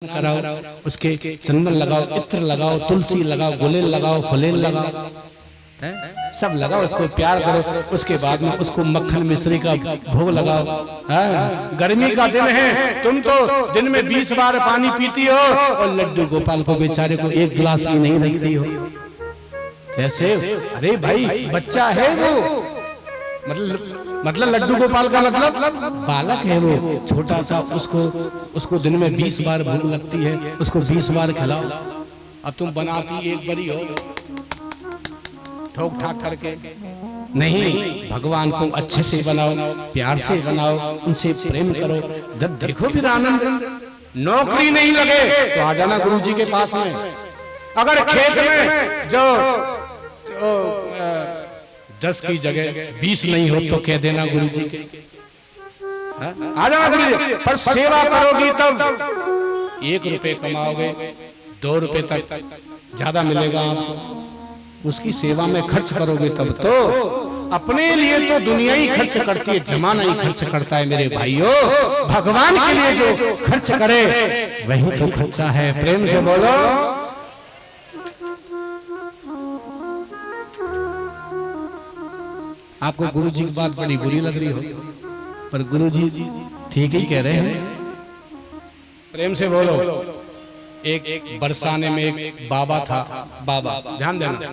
कराओ, उसके चंदन लगाओ, इत्र लगाओ, तुलसी लगाओ, गुलेल लगाओ, फुलेल लगाओ, सब लगाओ, उसको प्यार करो। उसके बाद में उसको मक्खन मिश्री का भोग लगाओ। गर्मी का दिन है, तुम तो दिन में 20 बार पानी पीती हो और लड्डू गोपाल को बेचारे को एक गिलास भी नहीं रखती हो। कैसे? अरे भाई बच्चा है वो, मतलब लड्डू गोपाल का मतलब बालक है वो, छोटा सा। उसको दिन में 20 बार भूख लगती है, उसको 20 बार खिलाओ। अब तुम बनाती एक बारी हो ठोक ठाक करके, नहीं, भगवान को अच्छे से बनाओ, प्यार से बनाओ, उनसे प्रेम करो, जब देखो फिर आनंद। नौकरी नहीं लगे तो आ जाना गुरु जी के पास में। अगर खेत में जो 10 की जगह 20 नहीं हो तो कह देना गुरु जी के, आ जाना गुरु जी। पर सेवा करोगी तब 1 रुपए कमाओगे, 2 रुपए तक ज्यादा मिलेगा आपको। उसकी सेवा में खर्च करोगे तब तो। अपने लिए तो दुनिया ही खर्च करती है, जमाना ही खर्च करता है मेरे भाइयों। भगवान के लिए जो खर्च करे वही तो खर्चा है। प्रेम से बोलो। आपको गुरु जी की बात बड़ी बुरी लग रही हो, पर गुरु जी ठीक ही कह रहे हैं। प्रेम से बोलो। एक बरसाने में एक बाबा था, बाबा, ध्यान देना,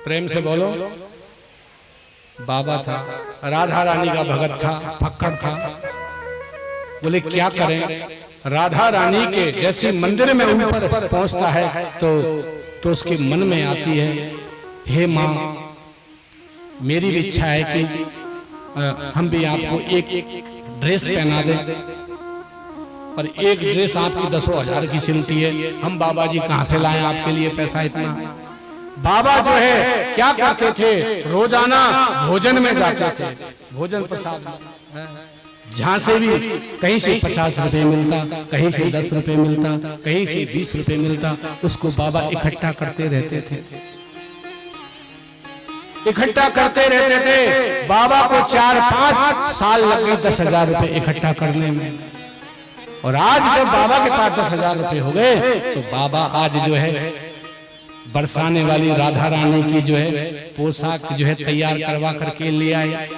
प्रेम से बोलो। बाबा था, राधा रानी का भगत था, फक्कड़ था। बोले क्या करें, राधा रानी के जैसे मंदिर में ऊपर पहुंचता है तो उसके मन में आती है, हे माँ मेरी भी इच्छा है कि हम भी आपको एक ड्रेस पहना दें, पर एक ड्रेस आपकी 10,000 की सिलती है, हम बाबा जी कहां से लाएं आपके लिए पैसा इतना। बाबा जो है क्या करते थे, रोजाना भोजन में जाते थे, भोजन प्रसाद, जहां से भी कहीं से 50 रुपए मिलता, कहीं से 10 रुपए मिलता, कहीं से 20 रुपए मिलता, उसको बाबा इकट्ठा करते रहते थे, इकट्ठा करते रहते थे। बाबा को 4-5 साल लग गए 10,000 रुपए इकट्ठा करने में। और आज जब बाबा के पास 10,000 रुपए हो गए तो बाबा आज जो है बरसाने वाली राधा रानी की जो है पोशाक जो है तैयार करवा करके ले आए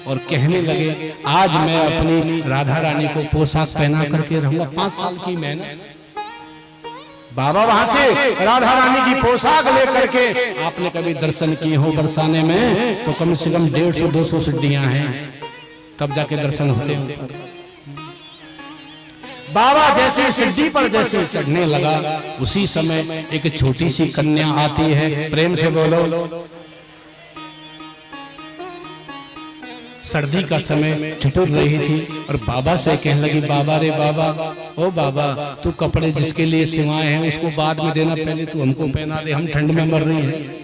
और कहने लगे आज मैं अपनी राधा रानी को पोशाक पहना करके रहूंगा। 5 साल की मेहनत। बाबा वहां से राधा रानी की पोशाक लेकर के, आपने कभी दर्शन किए हो बरसाने में तो कम से कम 150-200 सीढ़ियां हैं, तब जाके दर्शन होते हैं। बाबा जैसे सीढ़ी पर जैसे चढ़ने लगा, उसी समय एक छोटी सी कन्या आती है। प्रेम से बोलो। सर्दी का समय ठिठुर रही थी और बाबा से कहने लगी, बाबा रे बाबा, ओ बाबा तू कपड़े जिसके लिए सिवाए हैं उसको बाद में देना, पहले तू हमको पहना दे, हम ठंड में मर रही हैं।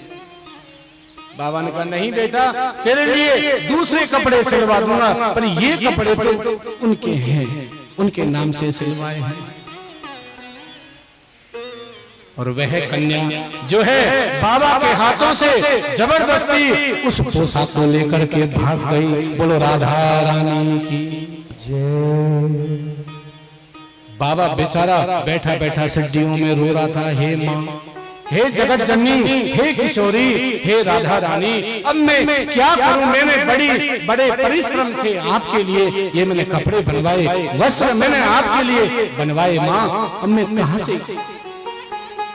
बाबा ने कहा नहीं बेटा, तेरे लिए दूसरे कपड़े सिलवा दूंगा, पर ये कपड़े तो उनके हैं, उनके नाम से सिलवाए हैं। और वह कन्या जो है बाबा के हाथों से जबरदस्ती उस पोशाक को लेकर के भाग गई। बोलो राधा रानी की जय। बाबा बेचारा बैठा बैठा सीढ़ियों में रो रहा था, हे माँ, हे जगत जननी, हे किशोरी, हे राधा रानी, अब मैं क्या करूं। मैंने बड़े परिश्रम से आपके लिए ये मैंने कपड़े बनवाए, वस्त्र मैंने आपके लिए बनवाए माँ, अब मैं कहां से।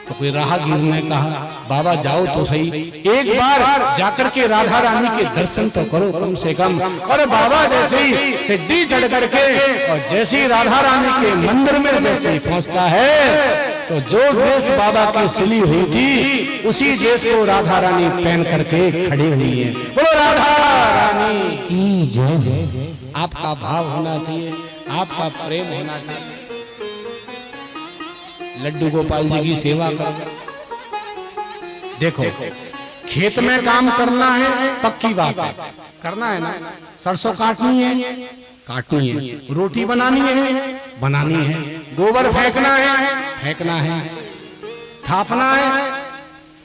तो कोई राहगीर ने कहा, बाबा जाओ तो सही, एक बार जाकर के राधा रानी के दर्शन तो करो कम से कम। और बाबा जैसे ही सीढ़ी चढ़ करके और जैसे ही राधा रानी के मंदिर में जैसे ही पहुंचता है तो जो ड्रेस बाबा की सिली हुई थी उसी ड्रेस को राधा रानी पहन करके खड़ी हुई है। बोलो राधा रानी की जय। आपका भाव होना चाहिए, आपका प्रेम होना चाहिए। लड्डू गोपाल जी की सेवा करो। देखो खेत में काम करना है, पक्की बात है, करना है ना। सरसों काटनी है, रोटी बनानी है, गोबर फेंकना है, थापना है,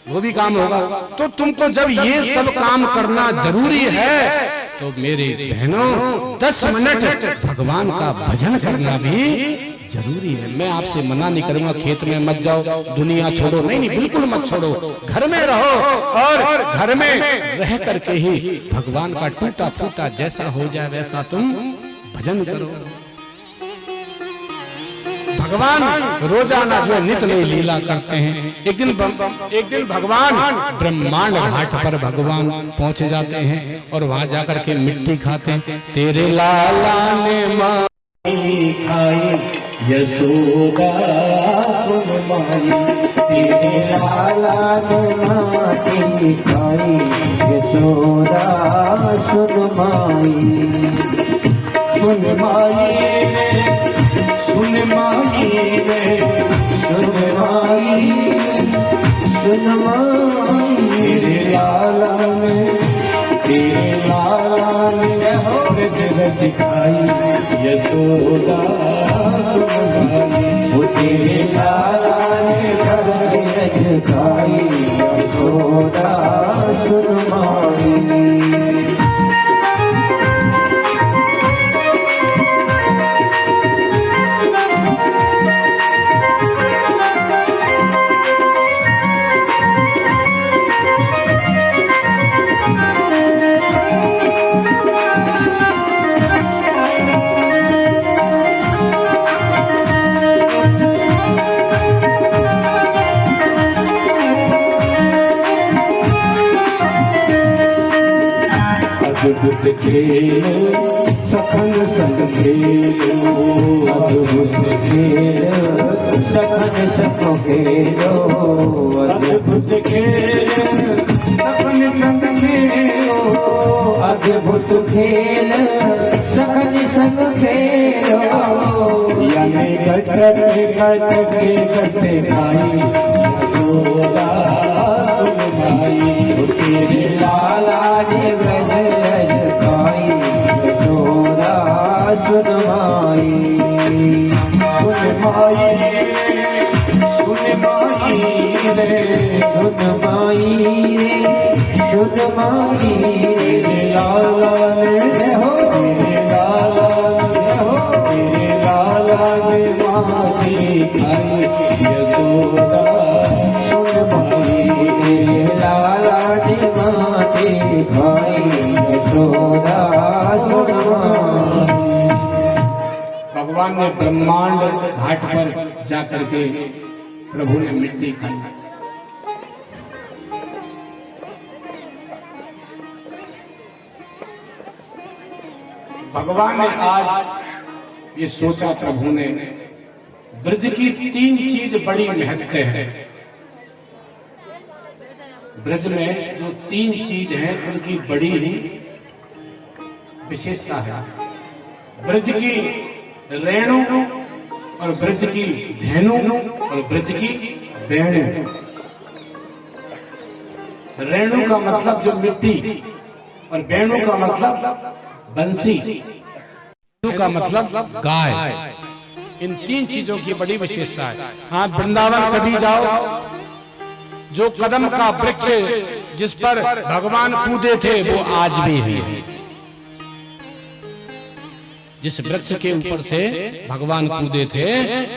वो भी काम होगा। तो तुमको जब ये सब काम करना जरूरी है तो मेरे बहनों 10 मिनट भगवान का भजन करना भी जरूरी है। मैं आपसे मना नहीं करूंगा खेत में मत जाओ, दुनिया छोड़ो, नहीं नहीं बिल्कुल मत छोड़ो, घर में रहो और घर में रह करके ही भगवान का टूटा फूटा जैसा हो जाए वैसा तुम भजन करो। भगवान रोजाना जो नित्य नई लीला करते हैं। एक दिन भगवान ब्रह्मांड घाट पर भगवान पहुंच जाते हैं और वहां जाकर के मिट्टी खाते हैं। तेरे लाला ने माई खाई यशोदा सुन माई, तेरे लाला ने माई खाई यशोदा सुन माई, सुन माई सुन माई रे सुन माई, सुन माई तेरे लाला ने व्रज रज खाई यशोदा सुन माई, वो तेरे लाला ने व्रज रज खाई यशोदा सुन माई। अद्भुत खेल सखन संग खेलो, अद्भुत खेल सखन संग खेलो, अद्भुत खेल सखन संग खेलो, अद्भुत खेल सखन संग खेलो, यानी कटके कटके कटके खाई यशोदा सुन माई, तेरे लाला ने व्रज रज खाई यशोदा सुन माई, सुन माई सुन माई रे सुन माई रे सुन माई, तेरे लाला ने हो तेरे लाला ने हो तेरे लाला ने माई खाई यशोदा सुन माई, तेरे लाला ने माई खाई यशोदा सुन माई। भगवान ने ब्रह्मांड घाट पर जाकर के प्रभु ने मिट्टी खाई। भगवान ने आज ये सोचा, प्रभु ने ब्रज की 3 चीज बड़ी महत्व है। ब्रज में जो 3 चीज हैं उनकी बड़ी ही विशेषता है। ब्रज की रेणु और ब्रज की धेनु और ब्रज की वेणु। रेणु का मतलब जो मिट्टी और वेणु का मतलब बंसी, का मतलब गाय। इन 3 चीजों की बड़ी विशेषता है। हाँ, वृंदावन कभी जाओ, जो कदम का वृक्ष जिस पर भगवान कूदे थे वो आज भी है। जिस वृक्ष के ऊपर से भगवान कूदे थे,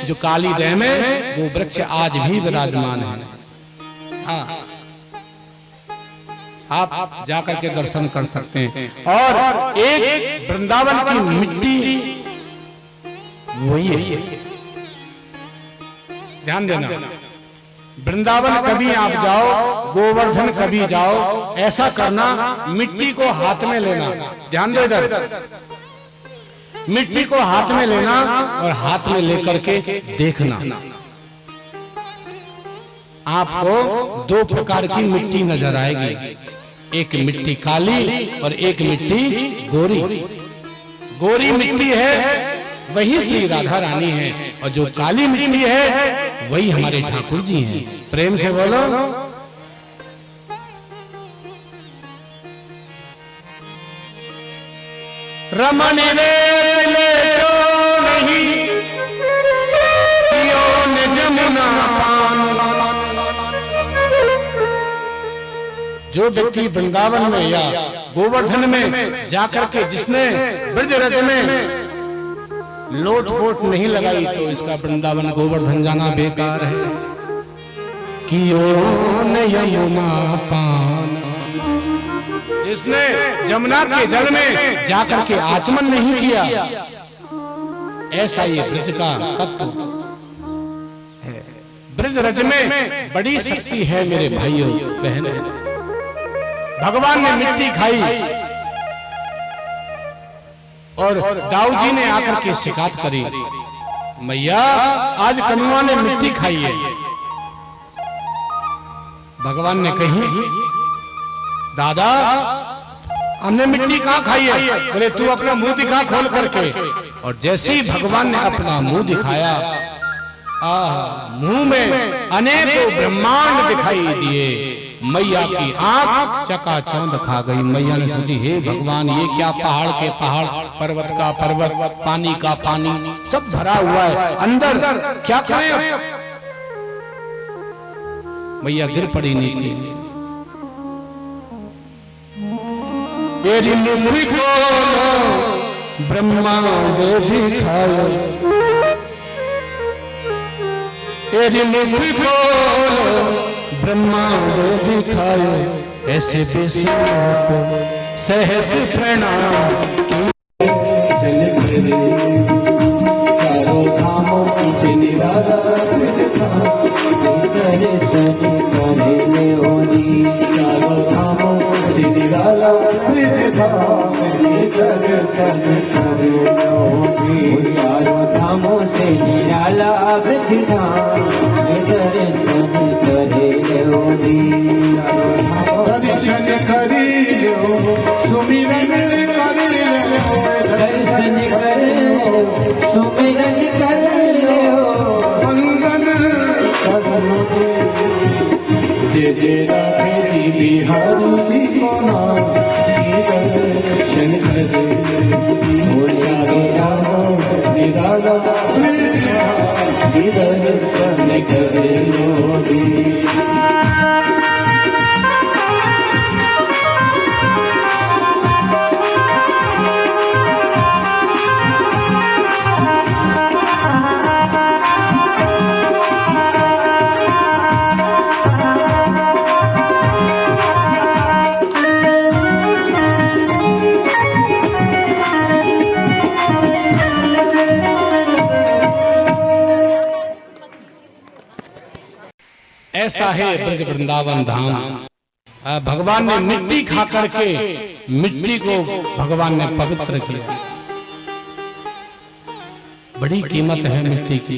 जो काली देह में, वो वृक्ष आज भी विराजमान है। हाँ, आप जाकर के दर्शन कर सकते हैं। और एक वृंदावन की मिट्टी वही है। ध्यान देना, वृंदावन कभी आप जाओ, गोवर्धन कभी जाओ, ऐसा करना, मिट्टी को हाथ में लेना। ध्यान दो इधर, मिट्टी को हाथ में लेना और हाथ में लेकर के देखना। आपको 2 प्रकार की मिट्टी नजर आएगी, एक मिट्टी काली और एक मिट्टी गोरी। गोरी मिट्टी है वही श्री राधा रानी है, और जो काली मिट्टी है वही हमारे ठाकुर जी हैं। प्रेम से बोलो, रमन रे ले क्यों नहीं जमुना पान। जो व्यक्ति वृंदावन में या गोवर्धन में जाकर के जिसने ब्रज रज में लोट पोट नहीं लगाई तो इसका वृंदावन गोवर्धन जाना बेकार है। कियो न यमुना पान, इसने जमुना के जल में जाकर के आचमन नहीं किया। ऐसा ये ब्रज का तत्व है। ब्रज रज में बड़ी शक्ति है मेरे भाइयों बहनों। भगवान ने मिट्टी खाई और दाऊ जी ने आकर के शिकायत करी, मैया आज कनुआ ने मिट्टी खाई है। भगवान ने कही, दादा हमने मिट्टी कहां खाई है? बोले तू अपना मुंह दिखा खोल करके। और जैसे ही भगवान ने अपना मुंह दिखाया, मुंह में अनेकों ब्रह्मांड दिखाई दिए। मैया की आंख चकाचौंध खा गई। मैया ने सोची, हे भगवान ये क्या, पहाड़ के पहाड़, पर्वत का पर्वत, पानी का पानी, सब भरा हुआ है, अंदर क्या करें? मैया गिर पड़ी नीचे। मुख को ब्रह्मांड दिखायो, मुख को ब्रह्मांड दिखायो, ऐसे विष्णु को सहस प्रणाम। चारों धामों की निराला दर्शन करे ओनी, चारों धामों की निराला दर्शन करे ओनी, चारों धामों से निराला ब्रज धाम दर्शन करे ओनी। दर्शन करी लो, सुमिरन करी लो, दर्शन कर लो, सुमिरन कर लो, वंदन करो जय जय राधे जी बिहारी जी को नाम, दर्शन करे बोलिया निराला दर्शन करे लोगी। ऐसा है ब्रज वृंदावन धाम। भगवान ने मिट्टी खा करके मिट्टी को भगवान ने पवित्र किया। बड़ी कीमत है मिट्टी की।